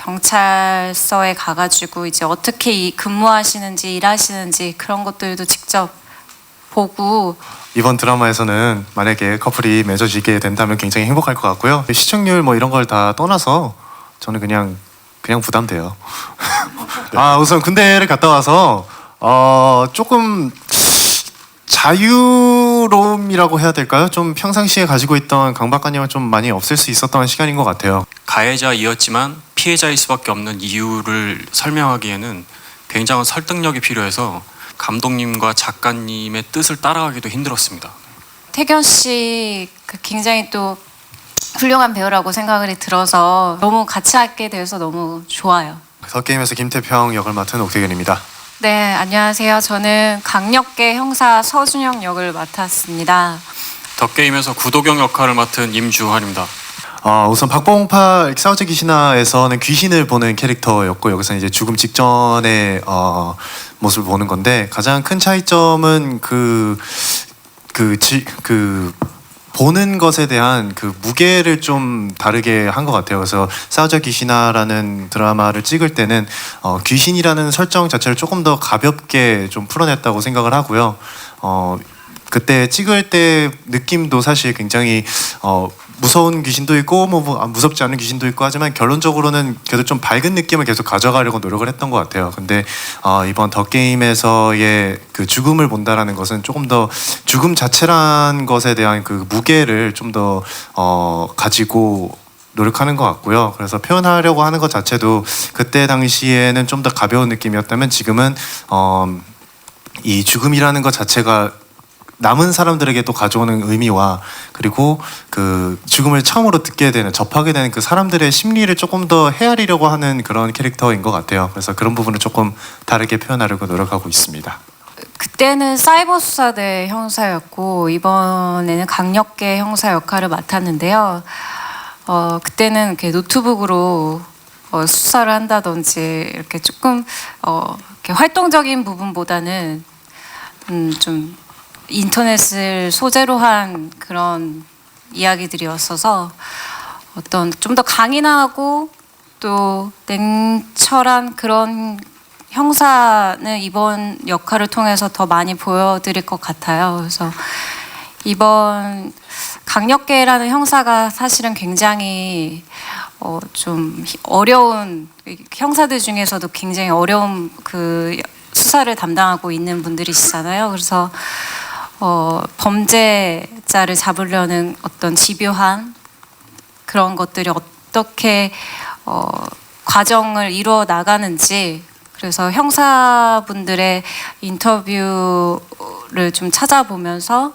경찰서에 가가지고 이제 어떻게 근무하시는지 일하시는지 그런 것들도 직접 보고 이번 드라마에서는 만약에 커플이 맺어지게 된다면 굉장히 행복할 것 같고요. 시청률 뭐 이런 걸 다 떠나서 저는 그냥 부담돼요. 우선 군대를 갔다 와서 조금 자유로움이라고 해야 될까요? 좀 평상시에 가지고 있던 강박관념은 좀 많이 없앨 수 있었던 시간인 것 같아요. 가해자이었지만 피해자일 수밖에 없는 이유를 설명하기에는 굉장한 설득력이 필요해서 감독님과 작가님의 뜻을 따라가기도 힘들었습니다. 태견 씨 굉장히 또 훌륭한 배우라고 생각이 들어서 너무 같이 하게 돼서 너무 좋아요. 덕게임에서 김태평 역을 맡은 옥태견입니다. 네, 안녕하세요. 저는 강력계 형사 서준영 역을 맡았습니다. 덕게임에서 구도경 역할을 맡은 임주환입니다. 우선 박봉파 싸우지 귀신아에서는 귀신을 보는 캐릭터였고 여기서 이제 죽음 직전의 모습을 보는 건데 가장 큰 차이점은 보는 것에 대한 그 무게를 좀 다르게 한 것 같아요. 그래서 싸우자 귀신아라는 드라마를 찍을 때는 귀신이라는 설정 자체를 조금 더 가볍게 좀 풀어냈다고 생각을 하고요. 그때 찍을 때 느낌도 사실 굉장히 무서운 귀신도 있고 무섭지 않은 귀신도 있고 하지만 결론적으로는 그래도 좀 밝은 느낌을 계속 가져가려고 노력을 했던 것 같아요. 근데 이번 덕게임에서의 그 죽음을 본다라는 것은 조금 더 죽음 자체란 것에 대한 그 무게를 좀 더 가지고 노력하는 것 같고요. 그래서 표현하려고 하는 것 자체도 그때 당시에는 좀 더 가벼운 느낌이었다면 지금은 이 죽음이라는 것 자체가 남은 사람들에게 또 가져오는 의미와 그리고 그 죽음을 처음으로 접하게 되는 그 사람들의 심리를 조금 더 헤아리려고 하는 그런 캐릭터인 것 같아요. 그래서 그런 부분을 조금 다르게 표현하려고 노력하고 있습니다. 그때는 사이버 수사대 형사였고 이번에는 강력계 형사 역할을 맡았는데요. 그때는 이렇게 노트북으로 수사를 한다든지 이렇게 조금 이렇게 활동적인 부분보다는 좀 인터넷을 소재로 한 그런 이야기들이었어서 어떤 좀 더 강인하고 또 냉철한 그런 형사는 이번 역할을 통해서 더 많이 보여드릴 것 같아요. 그래서 이번 강력계라는 형사가 사실은 굉장히 좀 어려운 형사들 중에서도 굉장히 어려운 그 수사를 담당하고 있는 분들이시잖아요. 그래서 범죄자를 잡으려는 어떤 집요한 그런 것들이 어떻게 과정을 이루어 나가는지 그래서 형사분들의 인터뷰를 좀 찾아보면서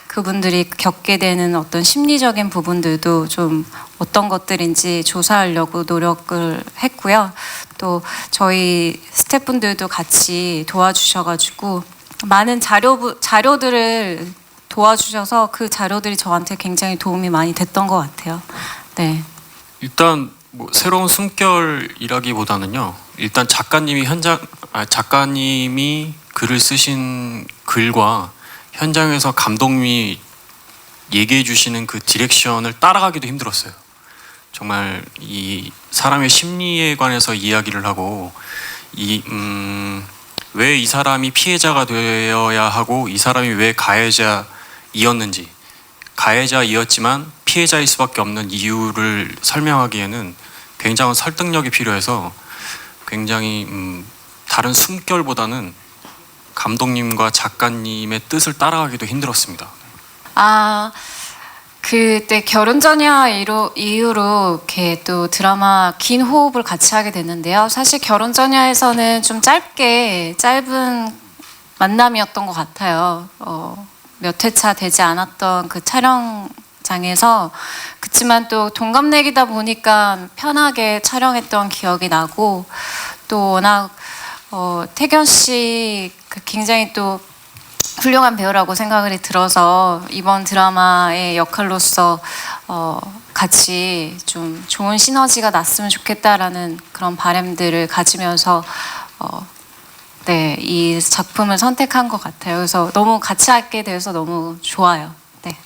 그분들이 겪게 되는 어떤 심리적인 부분들도 좀 어떤 것들인지 조사하려고 노력을 했고요. 또 저희 스태프분들도 같이 도와주셔가지고 많은 자료들을 도와주셔서 그 자료들이 저한테 굉장히 도움이 많이 됐던 것 같아요. 네. 일단 뭐 새로운 숨결이라기보다는요. 일단 작가님이 글을 쓰신 글과 현장에서 감독님이 얘기해 주시는 그 디렉션을 따라가기도 힘들었어요. 정말 이 사람의 심리에 관해서 이야기를 하고 왜 이 사람이 피해자가 되어야 하고 이 사람이 왜 가해자이었는지 가해자이었지만 피해자일 수밖에 없는 이유를 설명하기에는 굉장한 설득력이 필요해서 굉장히 다른 숨결보다는 감독님과 작가님의 뜻을 따라가기도 힘들었습니다. 그때 결혼 전야 이후로 이렇게 또 드라마 긴 호흡을 같이 하게 됐는데요. 사실 결혼 전야에서는 좀 짧은 만남이었던 것 같아요. 몇 회차 되지 않았던 그 촬영장에서 그치만 또 동갑내기다 보니까 편하게 촬영했던 기억이 나고 또 워낙 태견 씨 굉장히 또 훌륭한 배우라고 생각이 들어서 이번 드라마의 역할로서 같이 좀 좋은 시너지가 났으면 좋겠다라는 그런 바람들을 가지면서 네, 이 작품을 선택한 것 같아요. 그래서 너무 같이 하게 돼서 너무 좋아요. 네.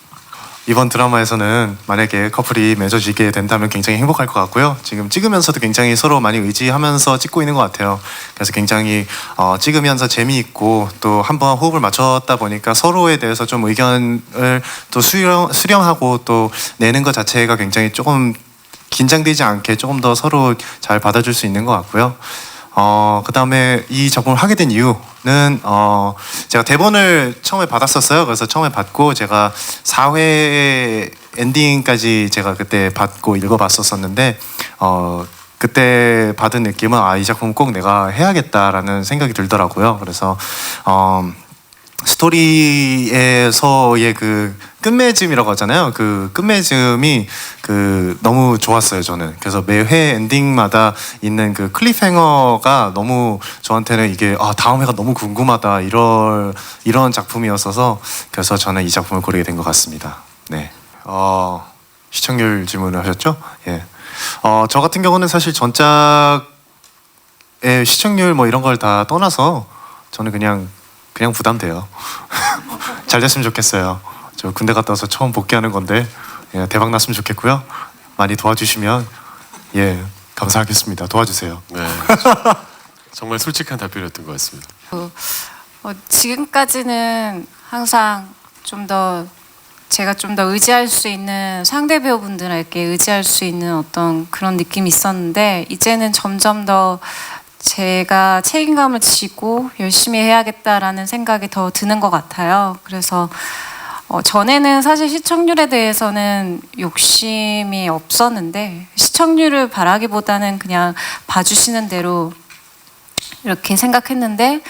이번 드라마에서는 만약에 커플이 맺어지게 된다면 굉장히 행복할 것 같고요. 지금 찍으면서도 굉장히 서로 많이 의지하면서 찍고 있는 것 같아요. 그래서 굉장히 찍으면서 재미있고 또 한번 호흡을 맞췄다 보니까 서로에 대해서 좀 의견을 또 수렴하고 또 내는 것 자체가 굉장히 조금 긴장되지 않게 조금 더 서로 잘 받아줄 수 있는 것 같고요. 그 다음에 이 작품을 하게 된 이유는 제가 대본을 처음에 받았었어요. 그래서 처음에 받고 제가 4회 엔딩까지 제가 그때 받고 읽어봤었는데 그때 받은 느낌은 이 작품 꼭 내가 해야겠다라는 생각이 들더라고요. 그래서 스토리에서의 그 끝맺음이라고 하잖아요. 그 끝맺음이 너무 좋았어요, 저는. 그래서 매회 엔딩마다 있는 그 클리프행어가 너무 저한테는 이게 다음 회가 너무 궁금하다 이런 작품이었어서 그래서 저는 이 작품을 고르게 된 것 같습니다. 네. 시청률 질문을 하셨죠? 예. 저 같은 경우는 사실 전작의 시청률 뭐 이런 걸 다 떠나서 저는 그냥 부담돼요. 잘 됐으면 좋겠어요. 저 군대 갔다 와서 처음 복귀하는 건데 대박 났으면 좋겠고요. 많이 도와주시면 감사하겠습니다. 도와주세요. 네. 정말 솔직한 답변이었던 것 같습니다. 지금까지는 항상 제가 좀 더 의지할 수 있는 상대 배우분들에게 의지할 수 있는 어떤 그런 느낌이 있었는데 이제는 점점 더 제가 책임감을 지고 열심히 해야겠다라는 생각이 더 드는 것 같아요. 그래서 전에는 사실 시청률에 대해서는 욕심이 없었는데 시청률을 바라기보다는 그냥 봐주시는 대로 이렇게 생각했는데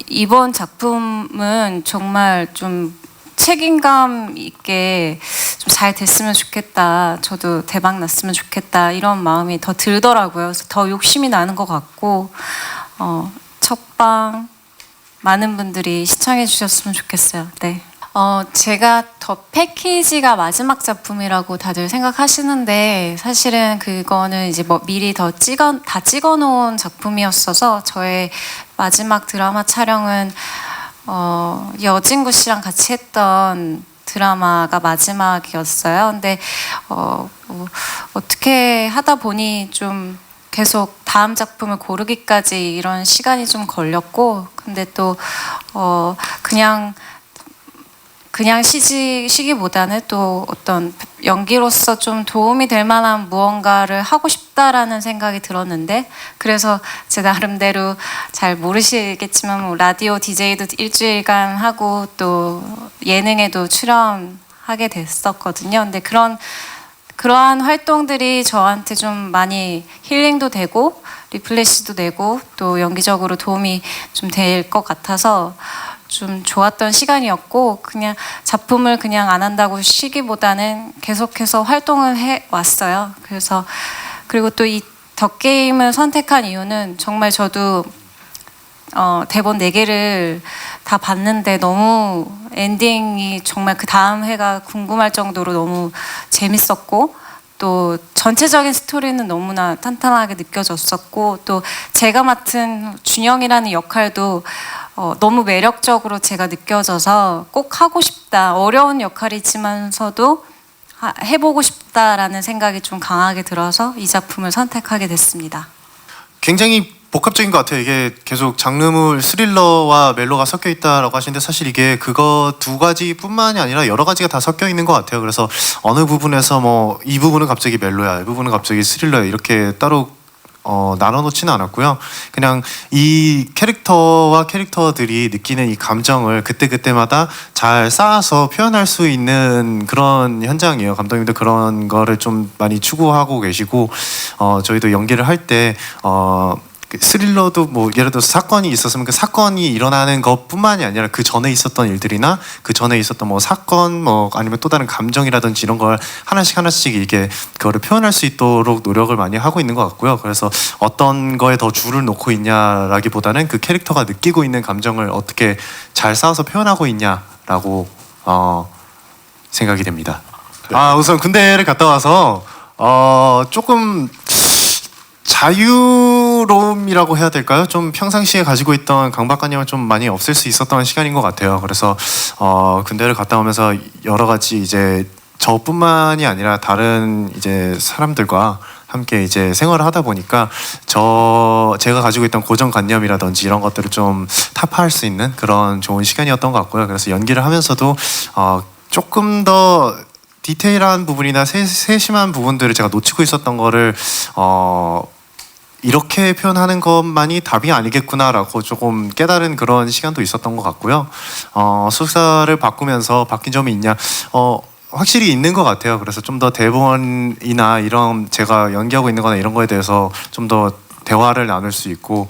이번 작품은 정말 좀 책임감 있게 좀 잘 됐으면 좋겠다. 저도 대박 났으면 좋겠다. 이런 마음이 더 들더라고요. 그래서 더 욕심이 나는 것 같고 첫방 많은 분들이 시청해 주셨으면 좋겠어요. 네. 제가 더 패키지가 마지막 작품이라고 다들 생각하시는데 사실은 그거는 이제 뭐 미리 다 찍어놓은 작품이었어서 저의 마지막 드라마 촬영은 여진구 씨랑 같이 했던 드라마가 마지막이었어요. 근데 어떻게 하다 보니 좀 계속 다음 작품을 고르기까지 이런 시간이 좀 걸렸고, 근데 또 그냥 쉬기보다는 또 어떤 연기로서 좀 도움이 될 만한 무언가를 하고 싶다라는 생각이 들었는데, 그래서 제 나름대로 잘 모르시겠지만 뭐 라디오 DJ도 일주일간 하고 또 예능에도 출연하게 됐었거든요. 근데 그러한 활동들이 저한테 좀 많이 힐링도 되고 리플레시도 되고 또 연기적으로 도움이 좀 될 것 같아서 좀 좋았던 시간이었고, 그냥 작품을 그냥 안 한다고 쉬기보다는 계속해서 활동을 해 왔어요. 그래서 그리고 또 이 덕게임을 선택한 이유는 정말 저도 대본 4개를 다 봤는데 너무 엔딩이 정말 그 다음 회가 궁금할 정도로 너무 재밌었고, 또 전체적인 스토리는 너무나 탄탄하게 느껴졌었고, 또 제가 맡은 준영이라는 역할도 너무 매력적으로 제가 느껴져서 꼭 하고 싶다, 어려운 역할이지만서도 해보고 싶다라는 생각이 좀 강하게 들어서 이 작품을 선택하게 됐습니다. 굉장히 복합적인 것 같아요. 이게 계속 장르물 스릴러와 멜로가 섞여 있다라고 하시는데 사실 이게 그거 두 가지뿐만이 아니라 여러 가지가 다 섞여 있는 것 같아요. 그래서 어느 부분에서 뭐 이 부분은 갑자기 멜로야, 이 부분은 갑자기 스릴러야 이렇게 따로 나눠놓지는 않았고요. 그냥 이 캐릭터와 캐릭터들이 느끼는 이 감정을 그때그때마다 잘 쌓아서 표현할 수 있는 그런 현장이에요. 감독님도 그런 거를 좀 많이 추구하고 계시고, 저희도 연기를 할 때 스릴러도 뭐 예를 들어서 사건이 있었으면 그 사건이 일어나는 것뿐만이 아니라 그 전에 있었던 일들이나 그 전에 있었던 뭐 사건 뭐 아니면 또 다른 감정이라든지 이런 걸 하나씩 이게 그거를 표현할 수 있도록 노력을 많이 하고 있는 것 같고요. 그래서 어떤 거에 더 줄을 놓고 있냐라기보다는 그 캐릭터가 느끼고 있는 감정을 어떻게 잘 쌓아서 표현하고 있냐라고 생각이 됩니다. 우선 군대를 갔다 와서 조금 자유로움이라고 해야 될까요? 좀 평상시에 가지고 있던 강박관념을 좀 많이 없앨 수 있었던 시간인 것 같아요. 그래서 군대를 갔다 오면서 여러 가지 이제 저뿐만이 아니라 다른 이제 사람들과 함께 이제 생활을 하다 보니까 제가 가지고 있던 고정관념이라든지 이런 것들을 좀 타파할 수 있는 그런 좋은 시간이었던 것 같고요. 그래서 연기를 하면서도 조금 더 디테일한 부분이나 세심한 부분들을 제가 놓치고 있었던 거를 이렇게 표현하는 것만이 답이 아니겠구나라고 조금 깨달은 그런 시간도 있었던 것 같고요. 수사를 바꾸면서 바뀐 점이 있냐? 확실히 있는 것 같아요. 그래서 좀 더 대본이나 이런 제가 연기하고 있는 거나 이런 거에 대해서 좀 더 대화를 나눌 수 있고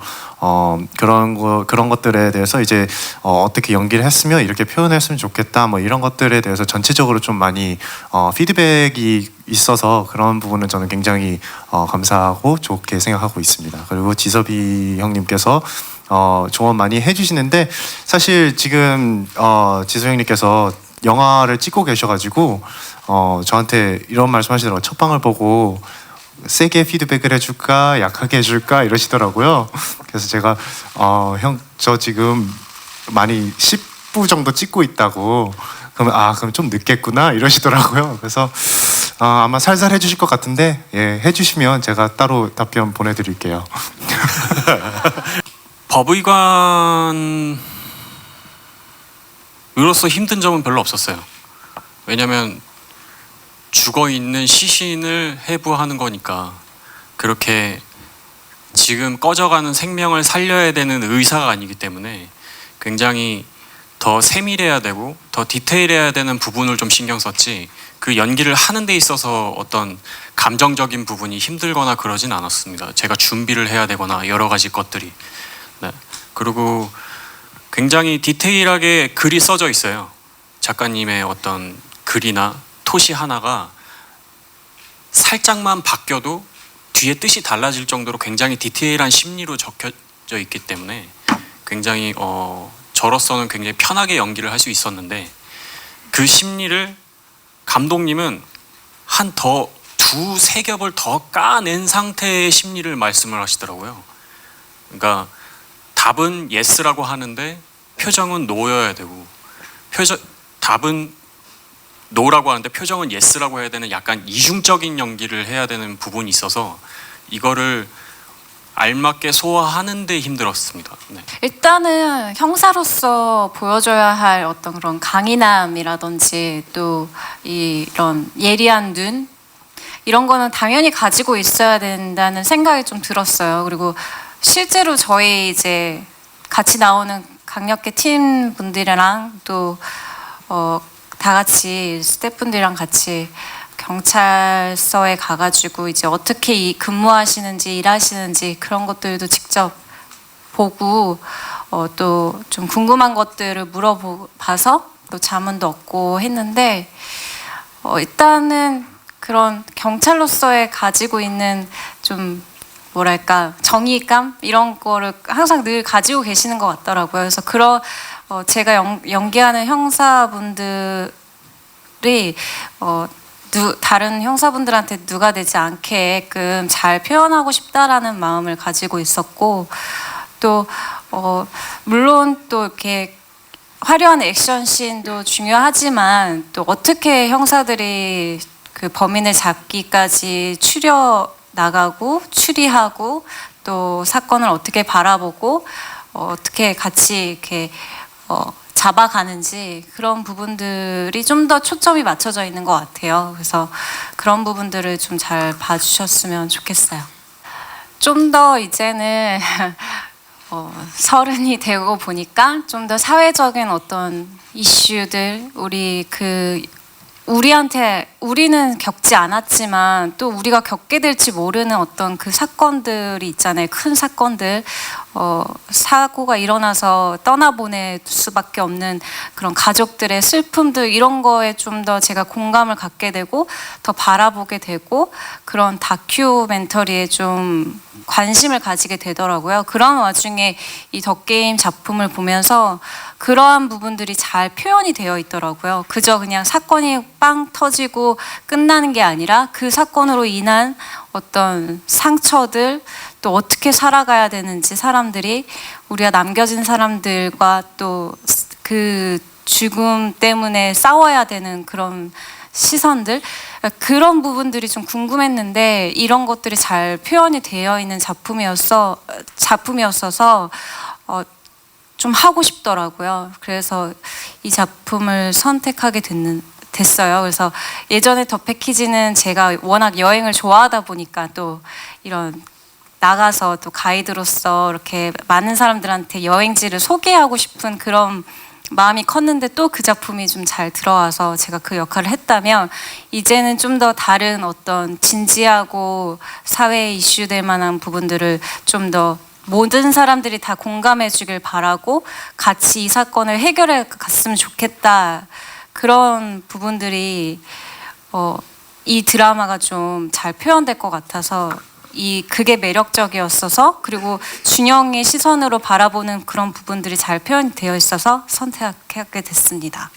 그런 것들에 대해서 이제 어떻게 연기를 했으면 이렇게 표현했으면 좋겠다 뭐 이런 것들에 대해서 전체적으로 좀 많이 피드백이 있어서 그런 부분은 저는 굉장히 감사하고 좋게 생각하고 있습니다. 그리고 지섭이 형님께서 조언 많이 해주시는데 사실 지금 지섭 형님께서 영화를 찍고 계셔가지고 저한테 이런 말씀하시더라고요. 첫 방을 보고 세게 피드백을 해줄까 약하게 해줄까 이러시더라고요. 그래서 제가 형 저 지금 많이 10부 정도 찍고 있다고 그러면 그럼 좀 늦겠구나 이러시더라고요. 그래서 아마 살살 해주실 것 같은데 예, 해주시면 제가 따로 답변 보내드릴게요. 법의관으로서 힘든 점은 별로 없었어요. 왜냐면 죽어 있는 시신을 해부하는 거니까 그렇게 지금 꺼져가는 생명을 살려야 되는 의사가 아니기 때문에 굉장히 더 세밀해야 되고 더 디테일해야 되는 부분을 좀 신경 썼지 그 연기를 하는 데 있어서 어떤 감정적인 부분이 힘들거나 그러진 않았습니다. 제가 준비를 해야 되거나 여러 가지 것들이. 네. 그리고 굉장히 디테일하게 글이 써져 있어요. 작가님의 어떤 글이나 토시 하나가 살짝만 바뀌어도 뒤에 뜻이 달라질 정도로 굉장히 디테일한 심리로 적혀져 있기 때문에 굉장히 저로서는 굉장히 편하게 연기를 할 수 있었는데 그 심리를 감독님은 한 두세 겹을 더 까낸 상태의 심리를 말씀을 하시더라고요. 그러니까 답은 yes라고 하는데 표정은 no여야 되고 답은 no라고 하는데 표정은 yes라고 해야 되는 약간 이중적인 연기를 해야 되는 부분이 있어서 이거를 알맞게 소화하는 데 힘들었습니다. 네. 일단은 형사로서 보여줘야 할 어떤 그런 강인함이라든지 또 이런 예리한 눈 이런 거는 당연히 가지고 있어야 된다는 생각이 좀 들었어요. 그리고 실제로 저희 이제 같이 나오는 강력계 팀 분들이랑 또 다 같이 스태프분들이랑 같이 경찰서에 가가지고 이제 어떻게 근무하시는지 일하시는지 그런 것들도 직접 보고 또 좀 궁금한 것들을 물어봐서 또 자문도 얻고 했는데 일단은 그런 경찰로서의 가지고 있는 좀 뭐랄까 정의감 이런 거를 항상 늘 가지고 계시는 것 같더라고요. 그래서 제가 연기하는 형사분들이 다른 형사분들한테 누가 되지 않게끔 잘 표현하고 싶다라는 마음을 가지고 있었고 또 물론 또 이렇게 화려한 액션 씬도 중요하지만 또 어떻게 형사들이 그 범인을 잡기까지 나가고 추리하고 또 사건을 어떻게 바라보고 어떻게 같이 이렇게 잡아가는지 그런 부분들이 좀 더 초점이 맞춰져 있는 것 같아요. 그래서 그런 부분들을 좀 잘 봐주셨으면 좋겠어요. 좀 더 이제는 서른이 되고 보니까 좀 더 사회적인 어떤 이슈들 우리는 겪지 않았지만 또 우리가 겪게 될지 모르는 어떤 그 사건들이 있잖아요. 큰 사건들, 사고가 일어나서 떠나보낼 수밖에 없는 그런 가족들의 슬픔들 이런 거에 좀 더 제가 공감을 갖게 되고 더 바라보게 되고 그런 다큐멘터리에 좀 관심을 가지게 되더라고요. 그런 와중에 이 덕게임 작품을 보면서 그러한 부분들이 잘 표현이 되어 있더라고요. 그저 그냥 사건이 빵 터지고 끝나는 게 아니라 그 사건으로 인한 어떤 상처들, 또 어떻게 살아가야 되는지 사람들이, 우리가 남겨진 사람들과 또 그 죽음 때문에 싸워야 되는 그런 시선들, 그런 부분들이 좀 궁금했는데 이런 것들이 잘 표현이 되어 있는 작품이었어서 좀 하고 싶더라고요. 그래서 이 작품을 선택하게 됐어요. 그래서 예전에 더 패키지는 제가 워낙 여행을 좋아하다 보니까 또 이런 나가서 또 가이드로서 이렇게 많은 사람들한테 여행지를 소개하고 싶은 그런 마음이 컸는데 또 그 작품이 좀 잘 들어와서 제가 그 역할을 했다면, 이제는 좀 더 다른 어떤 진지하고 사회에 이슈될 만한 부분들을 좀 더 모든 사람들이 다 공감해 주길 바라고 같이 이 사건을 해결해 갔으면 좋겠다, 그런 부분들이 이 드라마가 좀 잘 표현될 것 같아서 그게 매력적이었어서, 그리고 준영의 시선으로 바라보는 그런 부분들이 잘 표현되어 있어서 선택하게 됐습니다.